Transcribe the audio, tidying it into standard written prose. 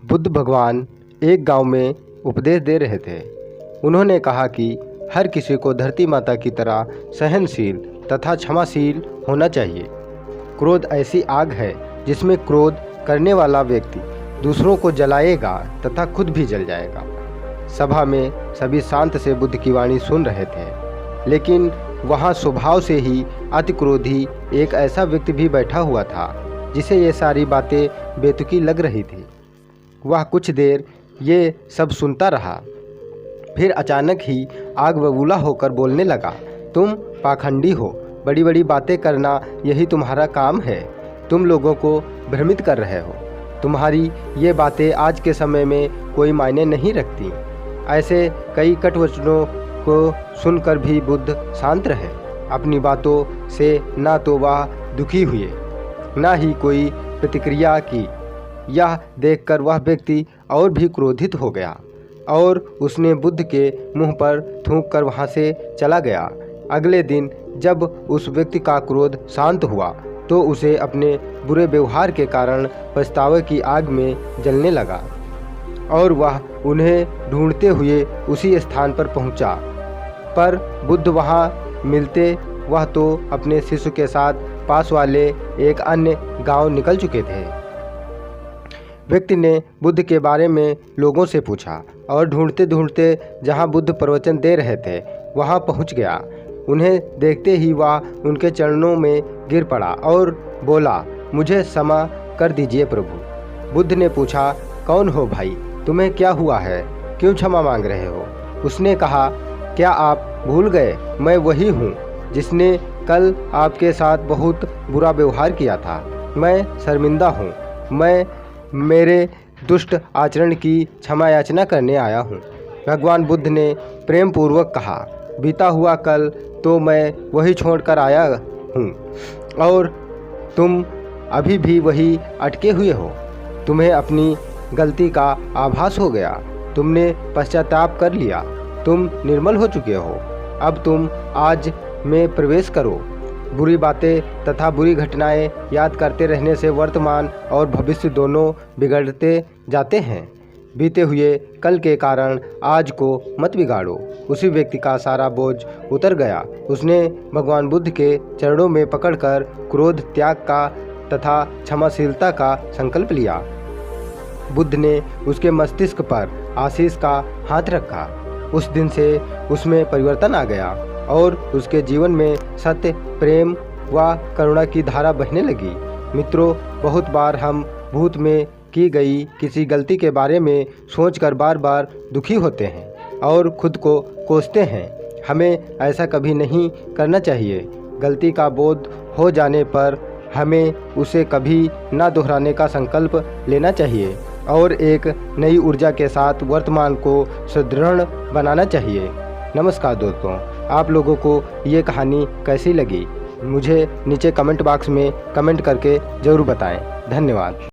बुद्ध भगवान एक गांव में उपदेश दे रहे थे। उन्होंने कहा कि हर किसी को धरती माता की तरह सहनशील तथा क्षमाशील होना चाहिए। क्रोध ऐसी आग है जिसमें क्रोध करने वाला व्यक्ति दूसरों को जलाएगा तथा खुद भी जल जाएगा। सभा में सभी शांत से बुद्ध की वाणी सुन रहे थे, लेकिन वहाँ स्वभाव से ही अति क्रोधी एक ऐसा व्यक्ति भी बैठा हुआ था जिसे ये सारी बातें बेतुकी लग रही थी। वह कुछ देर ये सब सुनता रहा, फिर अचानक ही आग बबूला होकर बोलने लगा, तुम पाखंडी हो, बड़ी बड़ी बातें करना यही तुम्हारा काम है। तुम लोगों को भ्रमित कर रहे हो। तुम्हारी ये बातें आज के समय में कोई मायने नहीं रखती। ऐसे कई कट वचनों को सुनकर भी बुद्ध शांत रहे। अपनी बातों से ना तो वह दुखी हुए, ना ही कोई प्रतिक्रिया की। यह देखकर वह व्यक्ति और भी क्रोधित हो गया और उसने बुद्ध के मुंह पर थूककर वहां से चला गया। अगले दिन जब उस व्यक्ति का क्रोध शांत हुआ तो उसे अपने बुरे व्यवहार के कारण पछतावे की आग में जलने लगा और वह उन्हें ढूंढते हुए उसी स्थान पर पहुंचा। पर बुद्ध वहां मिलते वह तो अपने शिष्य के साथ पास वाले एक अन्य गांव निकल चुके थे। व्यक्ति ने बुद्ध के बारे में लोगों से पूछा और ढूंढते ढूंढते जहां बुद्ध प्रवचन दे रहे थे वहां पहुंच गया। उन्हें देखते ही वह उनके चरणों में गिर पड़ा और बोला, मुझे क्षमा कर दीजिए प्रभु। बुद्ध ने पूछा, कौन हो भाई, तुम्हें क्या हुआ है, क्यों क्षमा मांग रहे हो? उसने कहा, क्या आप भूल गए, मैं वही हूँ जिसने कल आपके साथ बहुत बुरा व्यवहार किया था। मैं शर्मिंदा हूँ, मैं मेरे दुष्ट आचरण की क्षमा याचना करने आया हूँ। भगवान बुद्ध ने प्रेम पूर्वक कहा, बीता हुआ कल तो मैं वही छोड़कर आया हूँ और तुम अभी भी वही अटके हुए हो। तुम्हें अपनी गलती का आभास हो गया, तुमने पश्चाताप कर लिया, तुम निर्मल हो चुके हो। अब तुम आज में प्रवेश करो। बुरी बातें तथा बुरी घटनाएं याद करते रहने से वर्तमान और भविष्य दोनों बिगड़ते जाते हैं। बीते हुए कल के कारण आज को मत बिगाड़ो। उसी व्यक्ति का सारा बोझ उतर गया। उसने भगवान बुद्ध के चरणों में पकड़कर क्रोध त्याग का तथा क्षमाशीलता का संकल्प लिया। बुद्ध ने उसके मस्तिष्क पर आशीष का हाथ रखा। उस दिन से उसमें परिवर्तन आ गया और उसके जीवन में सत्य, प्रेम व करुणा की धारा बहने लगी। मित्रों, बहुत बार हम भूत में की गई किसी गलती के बारे में सोचकर बार बार दुखी होते हैं और खुद को कोसते हैं। हमें ऐसा कभी नहीं करना चाहिए। गलती का बोध हो जाने पर हमें उसे कभी ना दोहराने का संकल्प लेना चाहिए और एक नई ऊर्जा के साथ वर्तमान को सुदृढ़ बनाना चाहिए। नमस्कार दोस्तों, आप लोगों को ये कहानी कैसी लगी मुझे नीचे कमेंट बॉक्स में कमेंट करके ज़रूर बताएं। धन्यवाद।